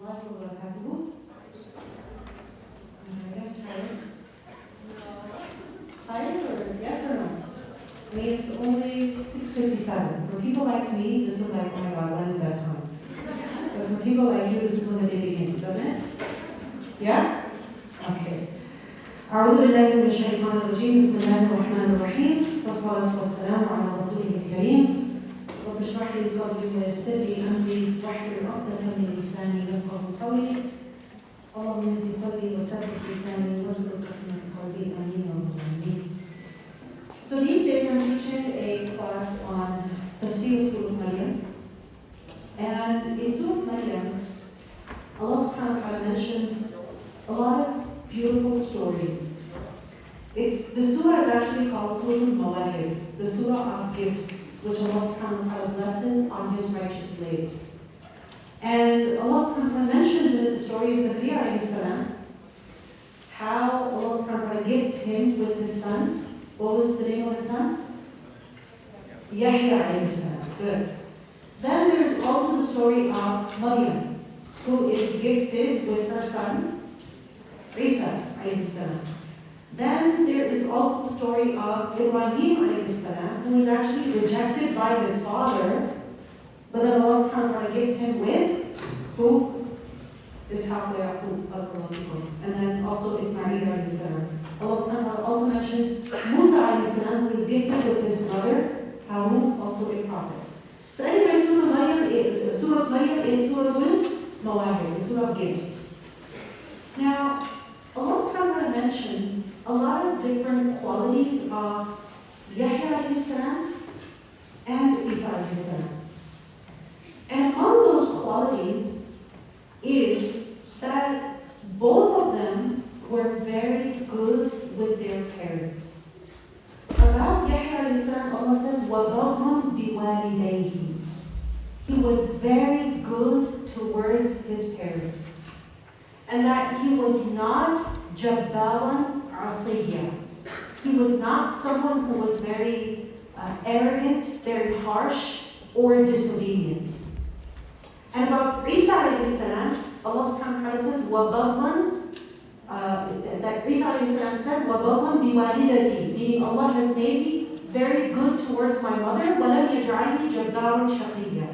warahmatullahi wabarakatuh. I guess tired. Tired or yes or no? I mean, it's only 6:57. For people like me, this is like, oh my God, when is that time? But for people like you, this is when the day begins, doesn't it? Yeah? Okay. أعوذ بالله من الشيطان الرجيم بسم الله الرحمن الرحيم والصلاة والسلام على رسوله الكريم رب اشرح لي صدري ويسر لي أمري واحلل عقدة من لساني يفقهوا قولي اللهم اهد قلبي وثبت لساني واسلل سخيمة قلبي آمين يا رب العالمين. So these days I'm teaching a class on Tafsir Surah Maryam, and in Surah Maryam Allah subhanahu wa ta'ala mentions a lot of beautiful stories. The surah is actually called Surah Al-Mawahib, the surah of gifts, which Allah subhanahu wa ta'ala blesses on His righteous slaves. And Allah subhanahu wa ta'ala mentions in the story of Zakaria alayhi salam how Allah subhanahu wa ta'ala gifts him with his son. What was the name of his son? Yahya alayhi salam. Good. Then there's also the story of Maryam, who is gifted with her son Isa alayhi salam. Then there is also the story of Ibrahim alayhi salam, who is actually rejected by his father, but then Allah subhanahu wa ta'ala gives him with who? Ishaq Yaqub al-Qur'an. And then also Ismail alayhi salam. Allah subhanahu wa ta'ala also mentions Musa alayhi salam, who is gifted with his brother Harun, also a prophet. So anyway, Surah Maryam is Surah Mawahib, the Surah of gifts. Now, Allah subhanahu wa ta'ala mentions a lot of different qualities of Yahya alayhi salam and Isa alayhi salam. And among those qualities is that both of them were very good with their parents. About Yahya alayhi salam, Allah says, وَبَرًّا بِوَالِدَيْهِ. He was very good towards his parents. And that he was not Jabbaran Asiyya. He was not someone who was very arrogant, very harsh, or disobedient. And about Isa alayhi salam, Allah subhanahu wa ta'ala says, وَبَرًّا, that Isa alayhi salam said, وَبَرًّا بِوَالِدَتِي, meaning Allah has made me very good towards my mother, وَلَمْ يَجْعَلْنِي جَبَّارًا شَقِيًّا.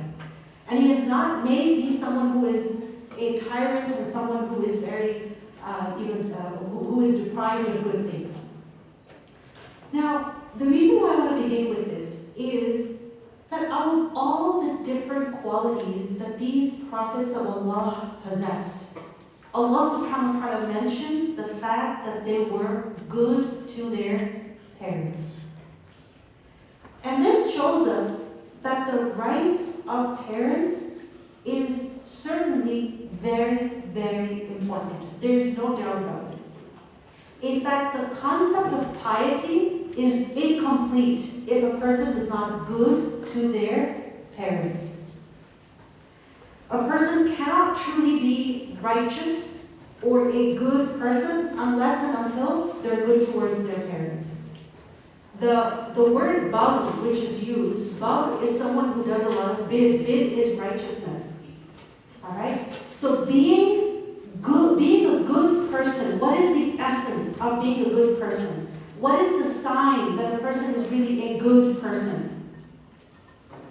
And He has not made me someone who is a tyrant and someone who is very, who is deprived of good things. Now, the reason why I want to begin with this is that out of all the different qualities that these prophets of Allah possessed, Allah subhanahu wa ta'ala mentions the fact that they were good to their parents. And this shows us that the rights of parents is certainly very, very important. There is no doubt about it. In fact, the concept of piety is incomplete if a person is not good to their parents. A person cannot truly be righteous or a good person unless and until they're good towards their parents. The word bar, which is used, bar is someone who does a lot of bid. Bid is righteousness. Alright? So being a good person, what is the essence of being a good person? What is the sign that a person is really a good person?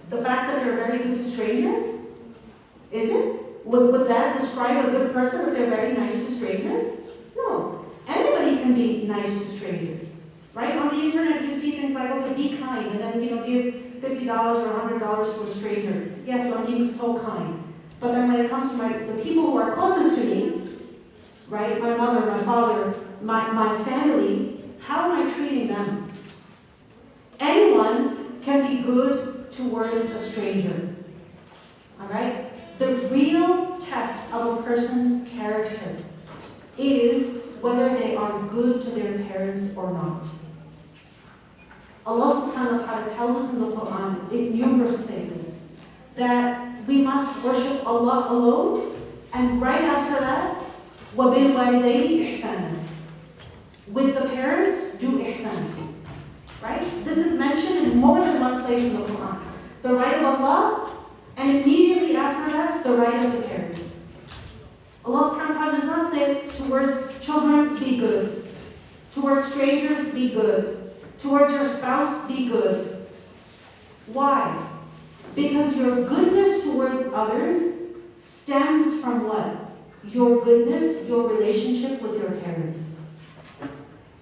The fact that they're very good to strangers? Is it? Would that describe a good person if they're very nice to strangers? No. Anybody can be nice to strangers. Right? On the internet you see things like, okay, be kind, and then give $50 or $100 to a stranger. Yes, so I'm being so kind. But then when it comes to the people who are closest to me, right, my mother, my father, my family, how am I treating them? Anyone can be good towards a stranger. Alright? The real test of a person's character is whether they are good to their parents or not. Allah subhanahu wa ta'ala tells us in the Quran, in numerous places, that we must worship Allah alone, and right after that, وَبِالْوَالِدَيْنِ إِحْسَانًا. With the parents, do ihsan. Right? This is mentioned in more than one place in the Quran. The right of Allah, and immediately after that, the right of the parents. Allah subhanahu wa ta'ala does not say towards children, be good. Towards strangers, be good. Towards your spouse, be good. Why? Because your goodness towards others stems from what? Your goodness, your relationship with your parents.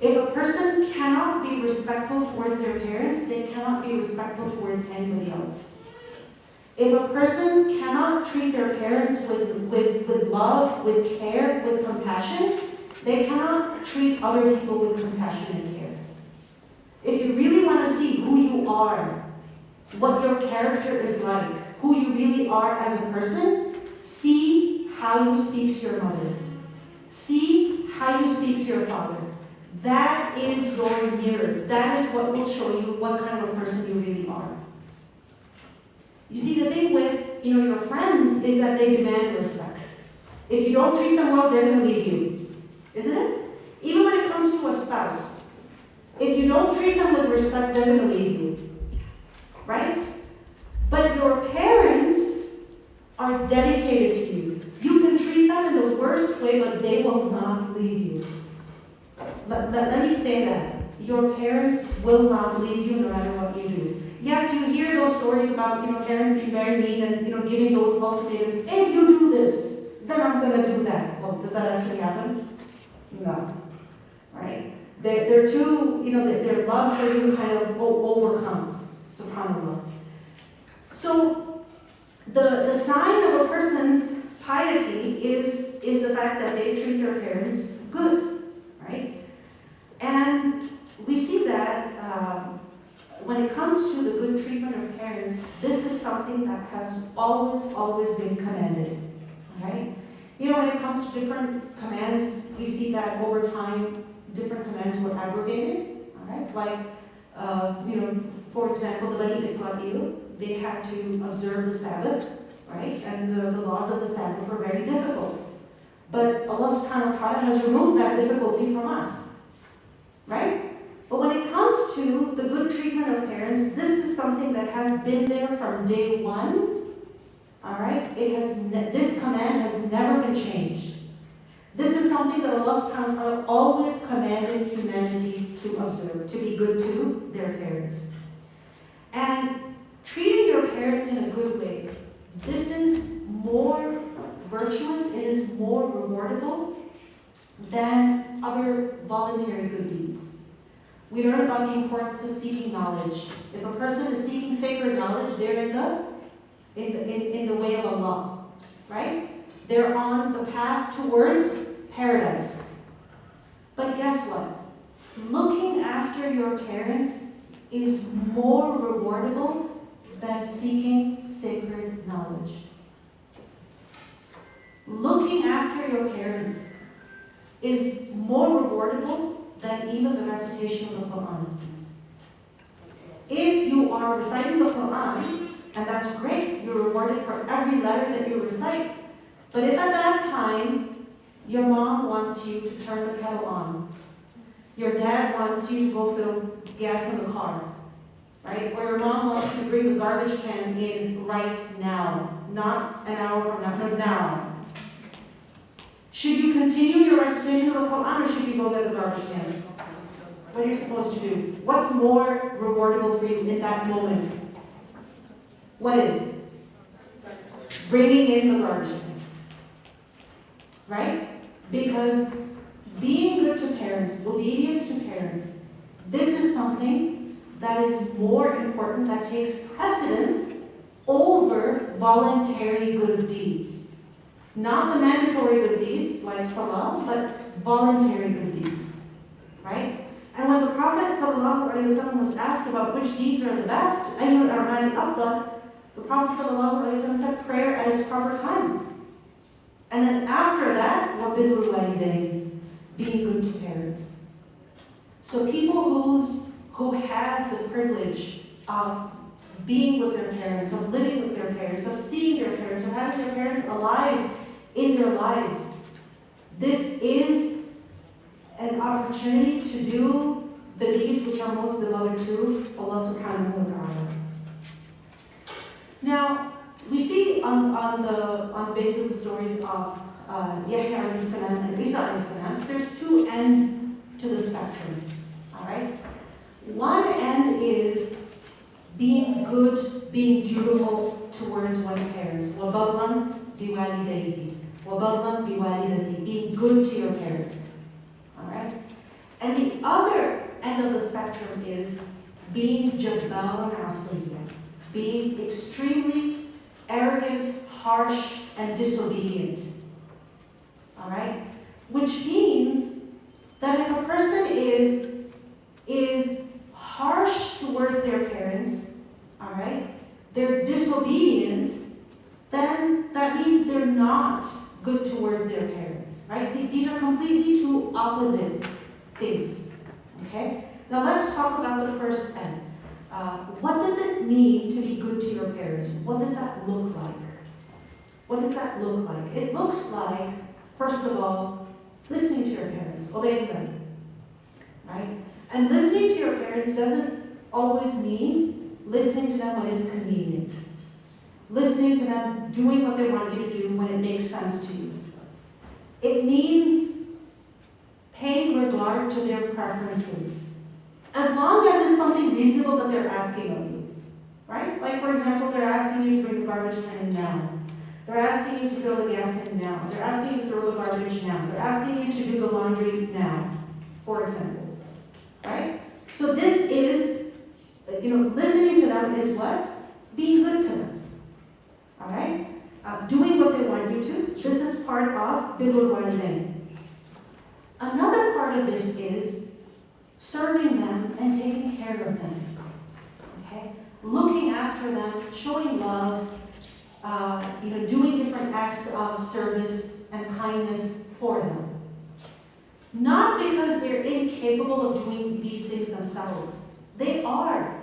If a person cannot be respectful towards their parents, they cannot be respectful towards anybody else. If a person cannot treat their parents with love, with care, with compassion, they cannot treat other people with compassion and care. If you really want to see who you are, what your character is like, who you really are as a person, see how you speak to your mother. See how you speak to your father. That is your mirror. That is what will show you what kind of a person you really are. You see, the thing with your friends is that they demand respect. If you don't treat them well, they're going to leave you. Isn't it? Even when it comes to a spouse. If you don't treat them with respect, they're going to leave you. Right? But your parents are dedicated to you. You can treat them in the worst way, but they will not leave you. Let me say that. Your parents will not leave you no matter what you do. Yes, you hear those stories about parents being very mean and giving those ultimatums. If you do this, then I'm going to do that. Well, does that actually happen? No. Right? They're too, their love for you kind of overcomes. SubhanAllah. So the sign of a person's piety is the fact that they treat their parents good. Right? And we see that when it comes to the good treatment of parents, this is something that has always been commanded. Right? When it comes to different commands, we see that over time, different commands were abrogated. All right? Like, for example, the Bani Israel, they had to observe the Sabbath, right? And the laws of the Sabbath were very difficult. But Allah subhanahu wa ta'ala has removed that difficulty from us. Right? But when it comes to the good treatment of parents, this is something that has been there from day one. Alright? This command has never been changed. This is something that Allah subhanahu wa ta'ala always commanded humanity to observe, to be good to their parents. And treating your parents in a good way, this is more virtuous, it is more rewardable than other voluntary good deeds. We learn about the importance of seeking knowledge. If a person is seeking sacred knowledge, they're in the way of Allah, right? They're on the path towards paradise. But guess what? Looking after your parents is more rewardable than seeking sacred knowledge. Looking after your parents is more rewardable than even the recitation of the Quran. If you are reciting the Quran, and that's great, you're rewarded for every letter that you recite. But if at that time, your mom wants you to turn the kettle on, your dad wants you to go fill gas in the car, right? Or your mom wants you to bring the garbage can in right now, not an hour from now, no, now. Should you continue your recitation of the Quran or should you go get the garbage can? What are you supposed to do? What's more rewardable for you in that moment? What is? Bringing in the garbage can. Right? Because being good to parents, obedience to parents, this is something that is more important, that takes precedence over voluntary good deeds. Not the mandatory good deeds like salah, but voluntary good deeds. Right? And when the Prophet ﷺ was asked about which deeds are the best, أَيُّ الْأَعْمَالِ أَفْضَلُ, the Prophet ﷺ said prayer at its proper time. And then after that, وَبِرُّ الْوَالِدَيْنِ, being good to parents. So people who have the privilege of being with their parents, of living with their parents, of seeing their parents, of having their parents alive in their lives, this is an opportunity to do the deeds which are most beloved to Allah subhanahu wa ta'ala. Now, we see on the basis of the stories of Yahya alayhi salam and Isa alayhi salam, there's two ends to the spectrum. Alright? One end is being good, being dutiful towards one's parents. وَبَرًّا بِوَالِدَيْهِ وَبَرًّا بِوَالِدَتِهِ. Being good to your parents. Alright? And the other end of the spectrum is being jabbarun asiyya, being extremely arrogant, harsh, and disobedient. Alright? Which means that if a person is harsh towards their parents, alright, they're disobedient, then that means they're not good towards their parents. Right? These are completely two opposite things. Okay? Now let's talk about the first end. What does it mean to be good to your parents? What does that look like? What does that look like? It looks like, first of all, listening to your parents, obeying them. Right? And listening to your parents doesn't always mean listening to them when it's convenient. Listening to them, doing what they want you to do when it makes sense to you. It means paying regard to their preferences. As long as it's something reasonable that they're asking of you. Right? Like, for example, they're asking you to bring the garbage can in now. They're asking you to fill the gas in now. They're asking you to throw the garbage now. They're asking you to do the laundry now, for example. Right? So this is, listening to them is what? Being good to them. Alright? Doing what they want you to. This is part of birrul walidain. Another part of this is serving them and taking care of them. Okay? Looking after them, showing love, doing different acts of service and kindness for them. Not because they're incapable of doing these things themselves. They are.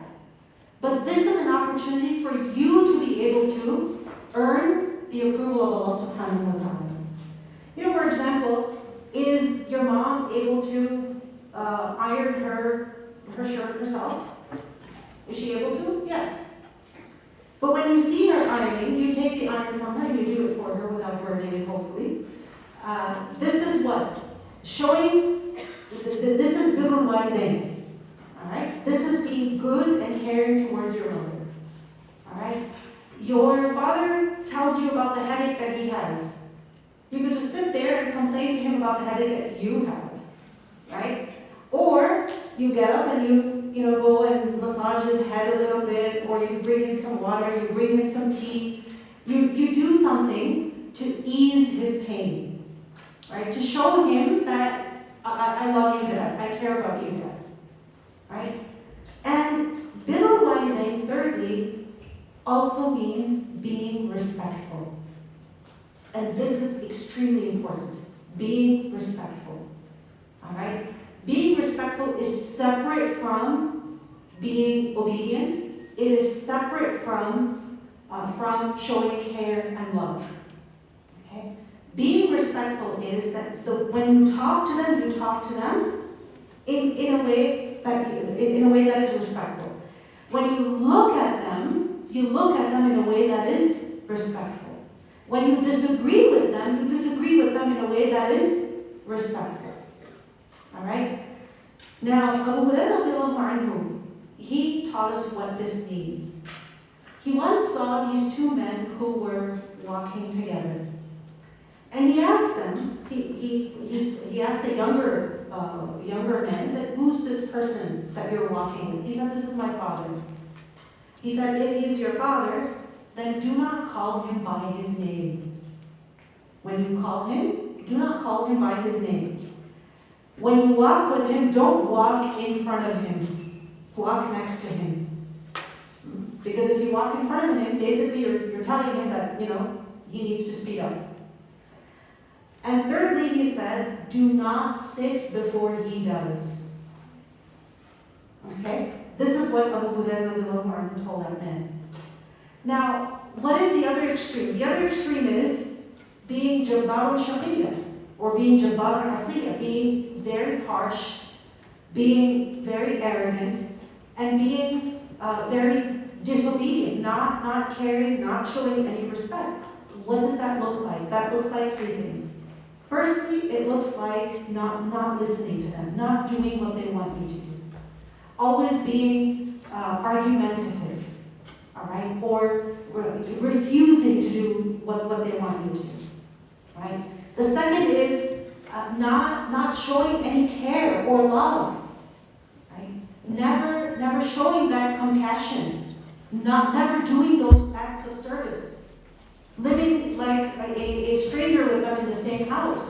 But this is an opportunity for you to be able to earn the approval of Allah subhanahu wa ta'ala. For example, is your mom able to iron her shirt herself? Is she able to? Yes. But when you see her ironing, you take the iron from her and you do it for her without burning it, hopefully. This is what? Showing, this is birrul walidain. Alright? This is being good and caring towards your mother. Alright? Your father tells you about the headache that he has. You could just sit there and complain to him about the headache that you have. Right? Or you get up and you go and massage his head a little bit, or you bring him some water, you bring him some tea. You do something to ease his pain. Right? To show him that I love you, Dad. I care about you, Dad. Right? And birrul walidain, thirdly, also means being respectful. And this is extremely important. Being respectful. Alright? Being respectful is separate from being obedient. It is separate from showing care and love. Okay? Being respectful is that when you talk to them in a way that is respectful. When you look at them in a way that is respectful. When you disagree with them in a way that is respectful. Alright? Now, Abu Hurairah, he taught us what this means. He once saw these two men who were walking together. And he asked them, he asked the younger man, that who's this person that you're walking with? He said, this is my father. He said, if he's your father, then do not call him by his name. When you call him, do not call him by his name. When you walk with him, don't walk in front of him. Walk next to him. Because if you walk in front of him, basically you're telling him that, he needs to speed up. And thirdly, he said, do not sit before he does. Okay? This is what Abu Hurairah told that man. Now, what is the other extreme? The other extreme is being jabbarun shaqiyya, or being jabbarun asiyya, being very harsh, being very arrogant, and being very disobedient, not caring, not showing any respect. What does that look like? That looks like three things. Firstly, it looks like not listening to them, not doing what they want you to do. Always being argumentative, all right? Or refusing to do what they want you to do, right? The second is not showing any care or love, right? Never showing that compassion, never doing those acts of service. Living like a stranger with them in the same house,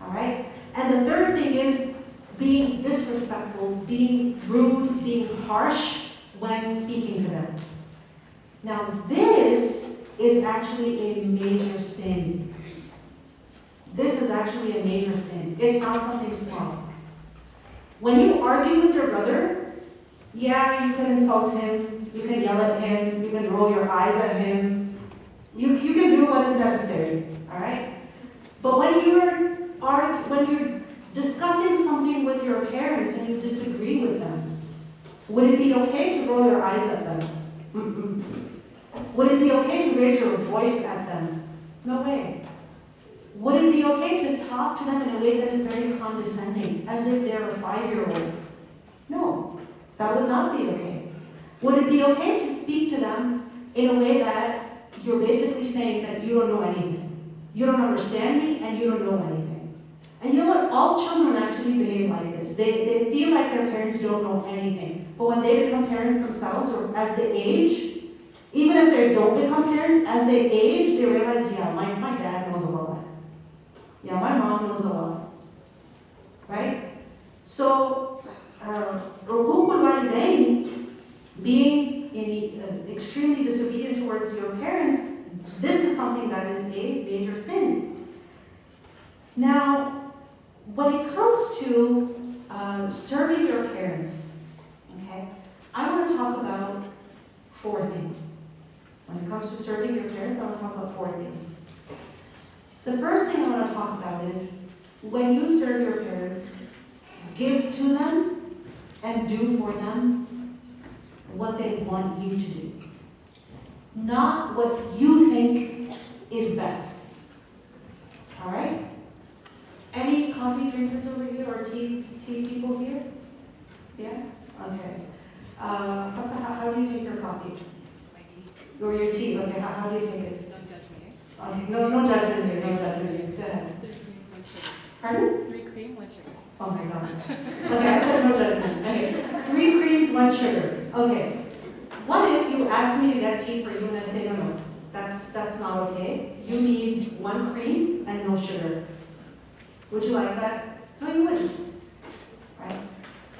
all right? And the third thing is being disrespectful, being rude, being harsh when speaking to them. Now this is actually a major sin. This is actually a major sin. It's not something small. When you argue with your brother, yeah, you can insult him, you can yell at him, you can roll your eyes at him, you can do what is necessary, all right? But when you're discussing something with your parents and you disagree with them, would it be okay to roll your eyes at them? Mm-mm. Would it be okay to raise your voice at them? No way. Would it be okay to talk to them in a way that is very condescending, as if they're a 5-year-old? No, that would not be okay. Would it be okay to speak to them in a way that you're basically saying that you don't know anything? You don't understand me and you don't know anything. And you know what? All children actually behave like this. They feel like their parents don't know anything. But when they become parents themselves, or as they age, even if they don't become parents, as they age, they realize, yeah, my dad knows a lot. Yeah, my mom knows a lot. Right? So, uquq al-walidain, being extremely disobedient towards your parents, this is something that is a major sin. Now, when it comes to serving your parents, okay, I want to talk about 4 things. When it comes to serving your parents, I want to talk about 4 things. The first thing I want to talk about is when you serve your parents, give to them and do for them what they want you to do, not what you think is best. All right? Any coffee drinkers over here or tea people here? Yeah? Okay. Hafsa, how do you take your coffee? My tea. Or your tea? Okay. How do you take it? Don't judge me. Okay. No judgment here. No judgment here. Go ahead. 3 creams, 1 sugar. Pardon? 3 cream, 1 sugar. Oh my God. Okay, I said no judgment. Okay. 3 creams, 1 sugar. Okay. What if you ask me to get tea for you and I say, no, that's not okay. You need 1 cream and no sugar. Would you like that? No, you wouldn't. Right?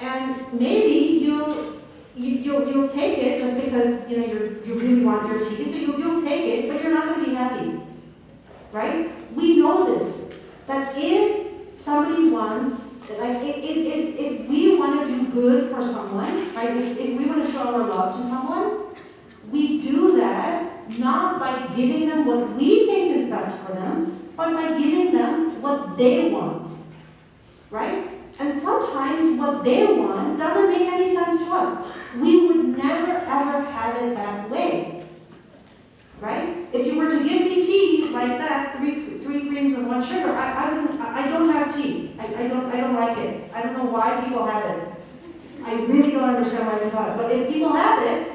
And maybe you'll take it just because you really want your tea, so you'll take it, but you're not going to be happy. Right? We know this. That if somebody wants, like if we want to do good for someone, right? If we want to show our love to someone, we do that not by giving them what we think is best for them, but by giving them what they want, right? And sometimes what they want doesn't make any sense to us. We would never ever have it that way, right? If you were to give me tea like that, 3 creams and 1 sugar, I don't have tea. I don't like it. I don't know why people have it. I really don't understand why people have it. But if people have it,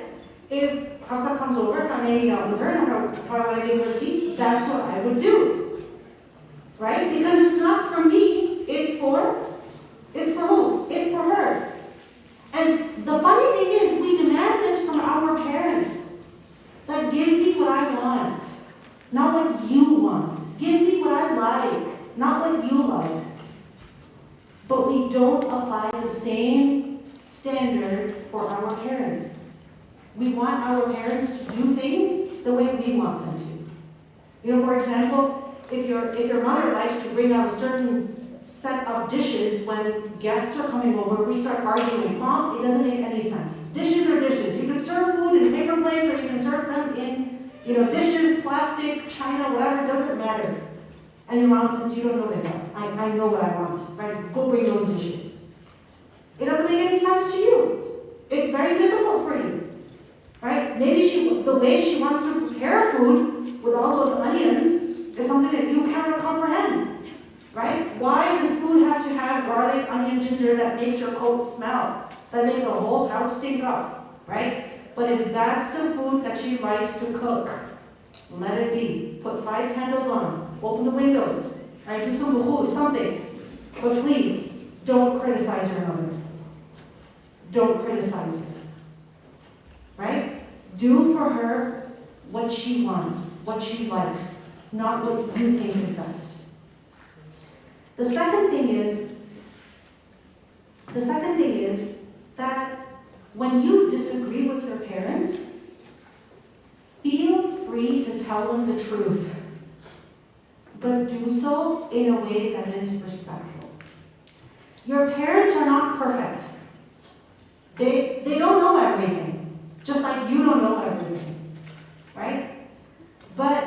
if Hafsa comes over, if I'm hanging out with her and if I want to give her tea, that's what I would do. Right? Because it's not for me, it's for who? It's for her. And the funny thing is, we demand this from our parents. Like, give me what I want, not what you want. Give me what I like, not what you like. But we don't apply the same standard for our parents. We want our parents to do things the way we want them to. For example, if your mother likes to bring out a certain set of dishes when guests are coming over, we start arguing. Mom, it doesn't make any sense. Dishes are dishes. You can serve food in paper plates or you can serve them in, dishes, plastic, china, whatever, it doesn't matter. And your mom says, you don't know that. I know what I want. Right? Go bring those dishes. It doesn't make any sense to you. It's very difficult for you. Right? Maybe the way she wants to prepare food with all those onions ginger that makes your coat smell, that makes the whole house stink up, right? But if that's the food that she likes to cook, let it be. Put 5 candles on, open the windows, right? Do some bukhur, something. But please, don't criticize your mother. Don't criticize her. Right? Do for her what she wants, what she likes, not what you think is best. The second thing is that when you disagree with your parents, feel free to tell them the truth, but do so in a way that is respectful. Your parents are not perfect. They don't know everything, just like you don't know everything, right? But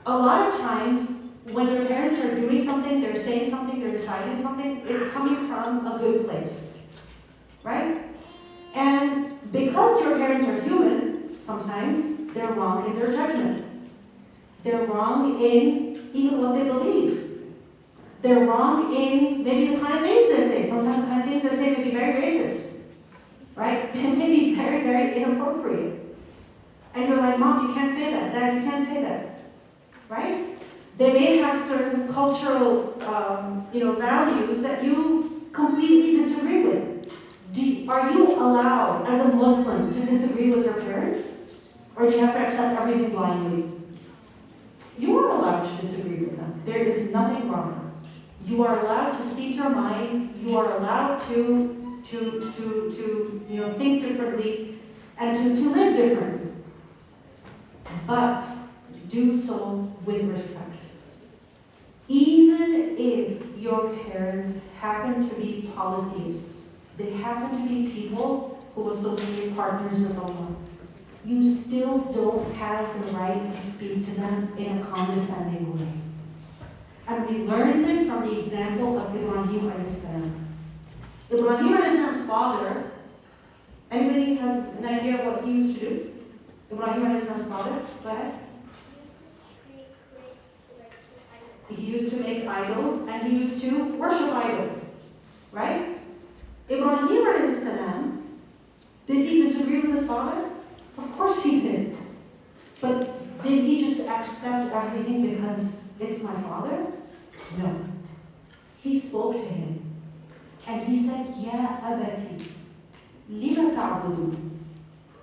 a lot of times, when your parents are doing something, they're saying something, they're deciding something, it's coming from a good place, right? And because your parents are human, sometimes they're wrong in their judgment. They're wrong in even what they believe. They're wrong in maybe the kind of things they say. Sometimes the kind of things they say may be very racist, right? They may be very, very inappropriate. And you're like, Mom, you can't say that. Dad, you can't say that, right? They may have certain cultural, values that you completely disagree with. Are you allowed, as a Muslim, to disagree with your parents? Or do you have to accept everything blindly? You are allowed to disagree with them. There is nothing wrong. You are allowed to speak your mind. You are allowed to think differently and to live differently. But do so with respect. Even if your parents happen to be polytheists, they happen to be people who associate partners with Allah, you still don't have the right to speak to them in a condescending way. And we learned this from the example of Ibrahim alayhi salam. Ibrahim alayhi salam's father, anybody has an idea of what he used to do? Ibrahim alayhi salam's father, go ahead. He used to make idols and he used to worship idols, right? Ibrahim alayhi salam, did he disagree with his father? Of course he did. But did he just accept everything because it's my father? No. He spoke to him and he said, Ya abati, lima ta'budu.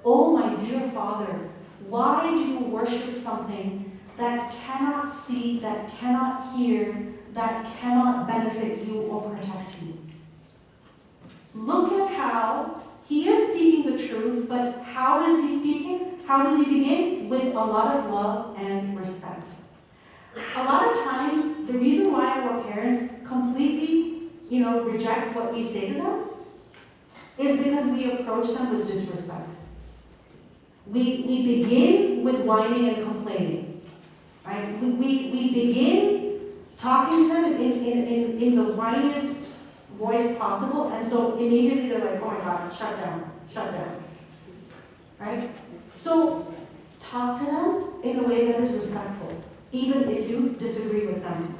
Oh my dear father, why do you worship something that cannot see, that cannot hear, that cannot benefit you or protect you? Look at how he is speaking the truth, but how is he speaking? How does he begin? With a lot of love and respect. A lot of times, the reason why our parents completely, reject what we say to them is because we approach them with disrespect. We begin with whining and complaining. Right? We begin talking to them in the whiniest voice possible, and so immediately they're like, oh my God, shut down. Right? So talk to them in a way that is respectful, even if you disagree with them.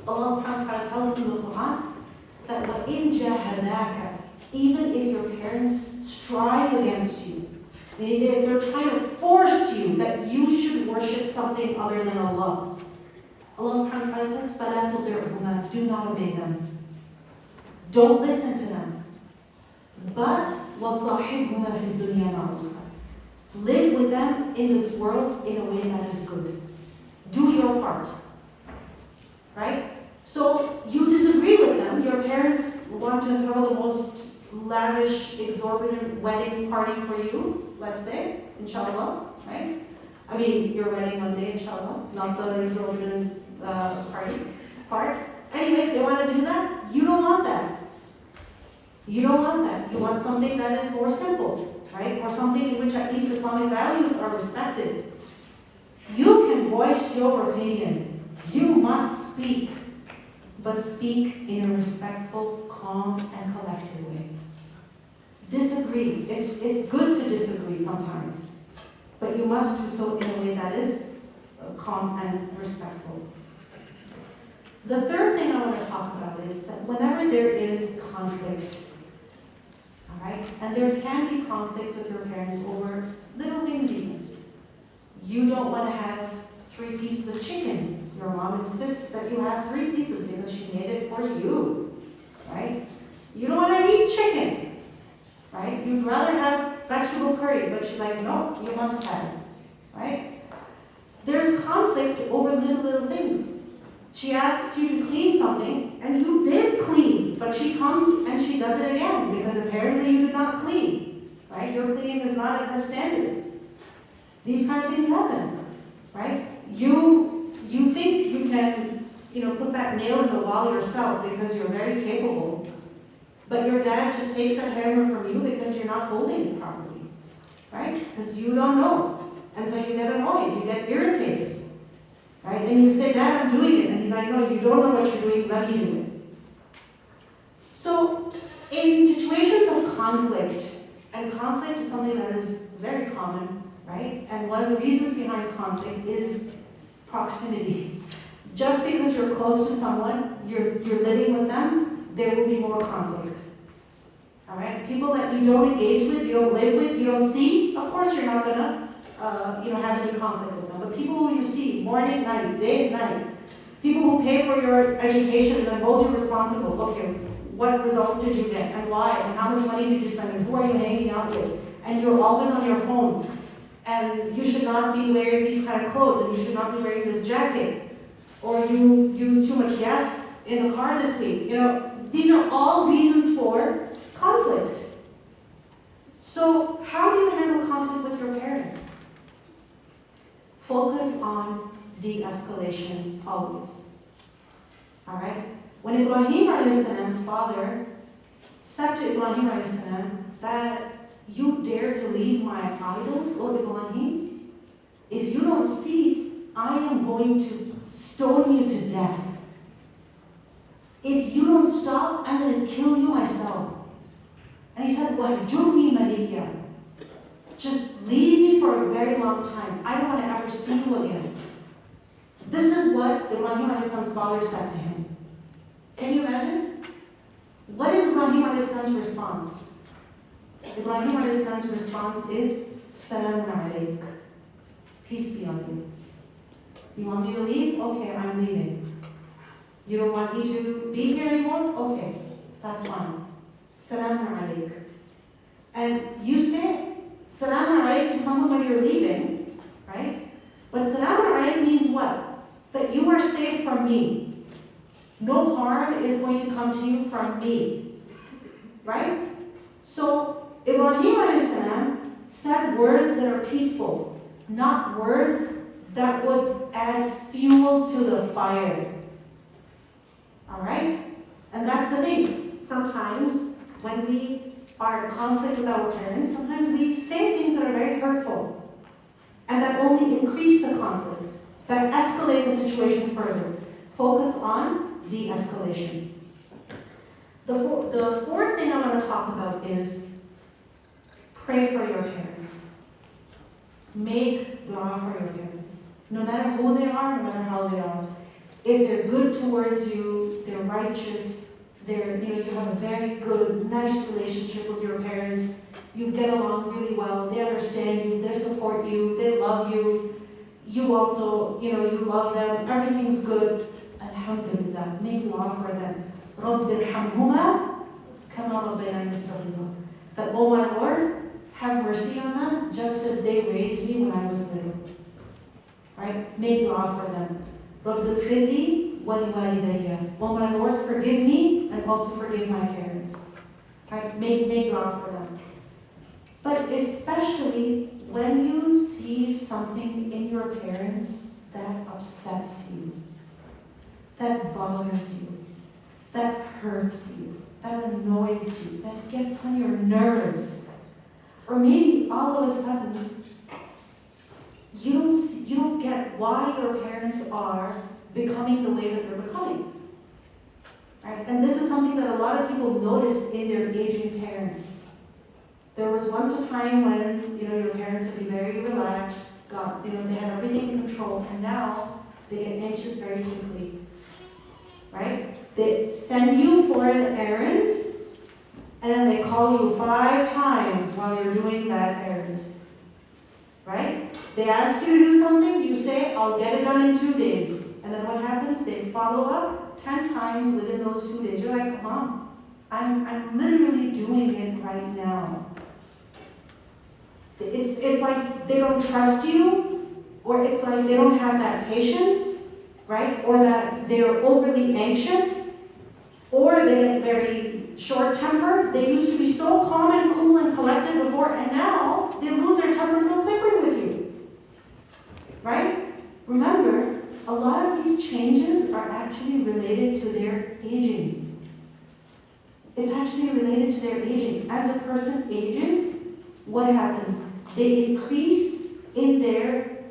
Allah subhanahu wa ta'ala tells us in the Quran that وَإِن جَاهَدَاكَ, even if your parents strive against you, meaning they're trying to force you that you should worship something other than Allah. Allah subhanahu wa ta'ala says, فَلَا تُطِعْهُمَا, do not obey them. Don't listen to them. But وَصَاحِبْهُمَا فِي الدُّنْيَا مَعْرُوفًا, live with them in this world in a way that is good. Do your part. Right? So you disagree with them. Your parents want to throw the most lavish, exorbitant wedding party for you, let's say, inshallah, right? I mean, your wedding one day, inshallah, not the exorbitant part. Anyway, they want to do that. You don't want that. You don't want that. You want something that is more simple, right? Or something in which at least Islamic values are respected. You can voice your opinion. You must speak. But speak in a respectful, calm, and collected way. Disagree. It's good to disagree sometimes. But you must do so in a way that is calm and respectful. The third thing I want to talk about is that whenever there is conflict, all right, and there can be conflict with your parents over little things even. You don't want to have 3 pieces of chicken. Your mom insists that you have 3 pieces because she made it for you, right? You don't want to eat chicken, right? You'd rather have vegetable curry, but she's like, no, you must have it, right? There's conflict over little things. She asks you to clean something, and you did clean, but she comes and she does it again because apparently you did not clean, right? Your cleaning is not at her standard. These kind of things happen, right? You think you can, put that nail in the wall yourself because you're very capable, but your dad just takes that hammer from you because you're not holding it properly, right? Because you don't know, and so you get annoyed, you get irritated. Right? And you say, Dad, I'm doing it. And he's like, no, you don't know what you're doing, let me do it. So, in situations of conflict, and conflict is something that is very common, right? And one of the reasons behind conflict is proximity. Just because you're close to someone, you're living with them, there will be more conflict. All right? People that you don't engage with, you don't live with, you don't see, of course you're not going to have any conflict with them. But people who you see morning, night, day and night, people who pay for your education and then hold you responsible. Okay, what results did you get and why and how much money did you spend and who are you hanging out with? And you're always on your phone. And you should not be wearing these kind of clothes and you should not be wearing this jacket. Or you use too much gas in the car this week. These are all reasons for conflict. So how do you handle conflict with your parents? Focus on de-escalation always. All right? When Ibrahim alayhi salam's father said to Ibrahim alayhi salam that you dare to leave my idols, O Ibrahim, if you don't cease, I am going to stone you to death. If you don't stop, I'm going to kill you myself. And he said, وَهْجُرْنِي مَلِيًّا. Just leave me for a very long time. I don't want to ever see you again. This is what Ibrahim a.s.'s father said to him. Can you imagine? What is Ibrahim a.s.'s response? Ibrahim a.s.'s response is, Salamun alayk. Peace be on you. You want me to leave? Okay, I'm leaving. You don't want me to be here anymore? Okay, that's fine. Salamun alayk. And you say Salamun alayk to someone when you're leaving, right? But Salamun alayk means what? That you are safe from me. No harm is going to come to you from me. Right? So Ibrahim a.s. said words that are peaceful, not words that would add fuel to the fire. Alright? And that's the thing. Sometimes when we are in conflict with our parents, sometimes we say things that are very hurtful and that only increase the conflict, that escalate the situation further. Focus on de-escalation. The fourth thing I want to talk about is pray for your parents. Make dua for your parents. No matter who they are, no matter how they are. If they're good towards you, they're righteous, you have a very good, nice relationship with your parents, you get along really well, they understand you, they support you, they love you, you also, you love them, everything's good. Alhamdulillah, make dua for them. رَبِّ ارْحَمْهُمَا كَمَا رَبَّيَانِي صَغِيرًا. That, oh my Lord, have mercy on them just as they raised me when I was little. Right? Make dua for them. رَبِّ اغْفِرْ لِي وَلِوَالِدَيَّ. Oh my Lord, forgive me and also forgive my parents. Right? Make dua for them. But especially when you see something in your parents that upsets you, that bothers you, that hurts you, that annoys you, that gets on your nerves, or maybe all of a sudden you don't get why your parents are becoming the way that they're becoming. Right? And this is something that a lot of people notice in their aging parents. There was once a time when your parents would be very relaxed, they had everything in control, and now they get anxious very quickly. right? They send you for an errand, and then they call you 5 times while you're doing that errand, right? They ask you to do something, you say, I'll get it done in 2 days. And then what happens? They follow up 10 times within those 2 days. You're like, Mom, I'm literally doing it right now. It's like they don't trust you, or it's like they don't have that patience, right? Or that they're overly anxious, or they get very short-tempered. They used to be so calm and cool and collected before, and now they lose their temper so quickly with you, right? Remember, a lot of these changes are actually related to their aging. It's actually related to their aging. As a person ages, what happens? They increase in their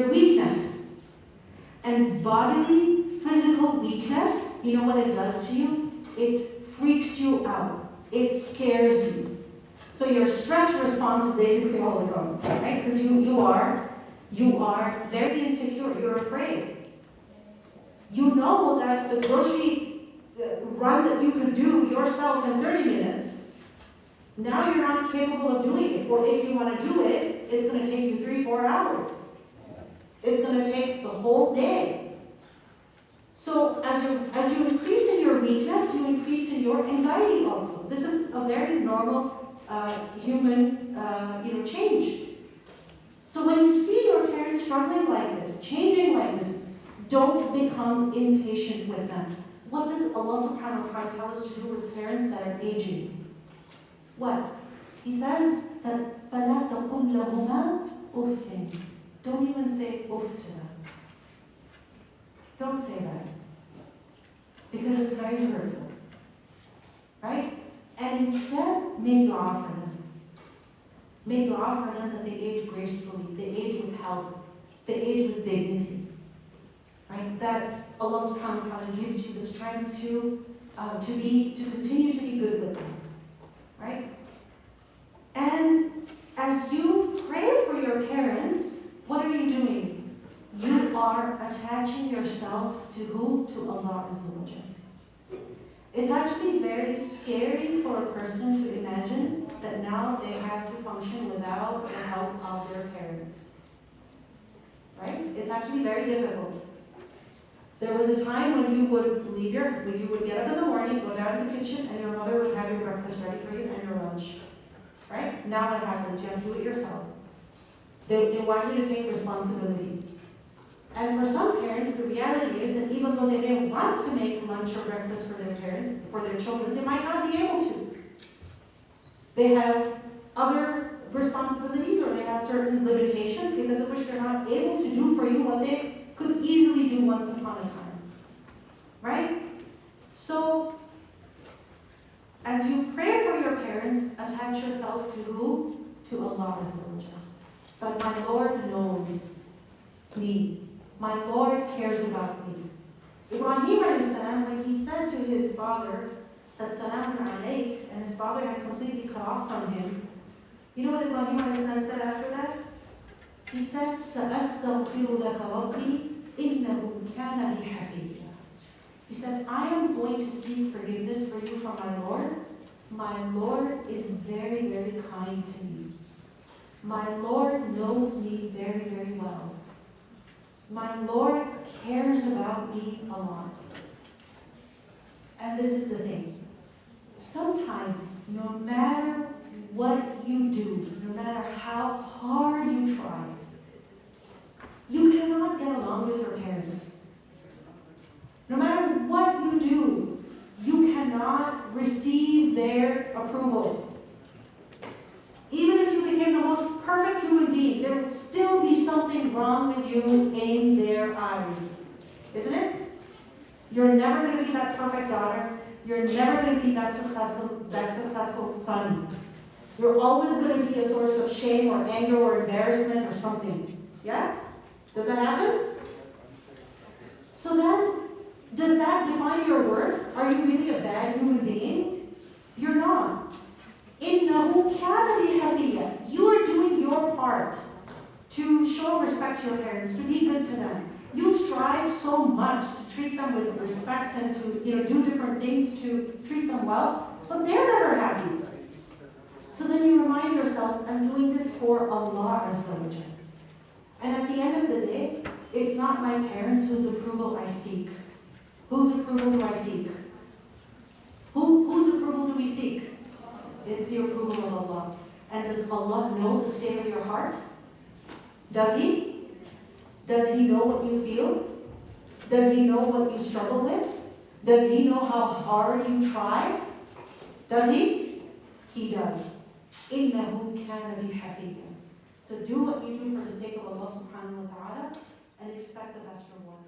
weakness. And bodily, physical weakness, you know what it does to you? It freaks you out. It scares you. So your stress response is basically always on, right? Because you are very insecure. You're afraid. You know that the grocery run that you could do yourself in 30 minutes, now you're not capable of doing it. Or if you want to do it, it's going to take you 3-4 hours. It's going to take the whole day. So as you increase in your weakness, you increase in your anxiety also. This is a very normal human change. So when you see your parents struggling like this, changing like this, don't become impatient with them. What does Allah subhanahu wa ta'ala tell us to do with parents that are aging? What? He says that فَلَا تَقُلْ لَهُمَا أُفٍّ. Don't even say uff to them. Don't say that. Because it's very hurtful. Right? And instead, make dua for them. Make dua for them that they age gracefully, they age with health, they age with dignity. Right? That Allah subhanahu wa ta'ala gives you the strength to continue to be good with them. Right? And as you pray for your parents, what are you doing? You are attaching yourself to who? To Allah Azza wa Jalla. It's actually very scary for a person to imagine that now they have to function without the help of their parents. Right? It's actually very difficult. There was a time when you would get up in the morning, go down to the kitchen, and your mother would have your breakfast ready for you and your lunch. Right? Now what happens? You have to do it yourself. They want you to take responsibility. And for some parents, the reality is that even though they may want to make lunch or breakfast for their parents, for their children, they might not be able to. They have other responsibilities, or they have certain limitations because of which they're not able to do for you what they could easily do once upon a time. Right? So, as you pray for your parents, attach yourself to who? To Allah Azza wa Jalla. But my Lord knows me. My Lord cares about me. Ibrahim alayhi salam, when he said to his father that Salamun alayk, and his father had completely cut off from him, you know what Ibrahim alayhi salam said after that? He said, سَأَسْتَغْفِرُ لَكَ رَبِّي إِنَّهُ كَانَ بِي حَفِيًّا. He said, I am going to seek forgiveness for you from my Lord. My Lord is very, very kind to me. My Lord knows me very, very well. My Lord cares about me a lot. And this is the thing. Sometimes, no matter what you do, no matter how hard you try, you cannot get along with your parents. No matter what you do, you cannot receive their approval. Even if you became the most perfect human being, there would still be something wrong with you in their eyes. Isn't it? You're never going to be that perfect daughter. You're never going to be that successful son. You're always going to be a source of shame or anger or embarrassment or something. Yeah? Does that happen? So then, does that define your worth? Are you really a bad human being? You're not. إِنَّهُ كَانَ بِي حَفِيًّا. You are doing your part to show respect to your parents, to be be good to them. You strive so much to treat them with respect and to do different things to treat them well, but they're never happy. So then you remind yourself, I'm doing this for Allah Azza wa Jal. And at the end of the day, it's not my parents whose approval I seek. Whose approval do I seek? Whose approval do we seek? It's the approval of Allah. And does Allah know the state of your heart? Does He? Does He know what you feel? Does He know what you struggle with? Does He know how hard you try? Does He? He does. إِنَّهُ كَانَ بِحَفِيًّا. So do what you do for the sake of Allah subhanahu wa ta'ala and expect the best reward.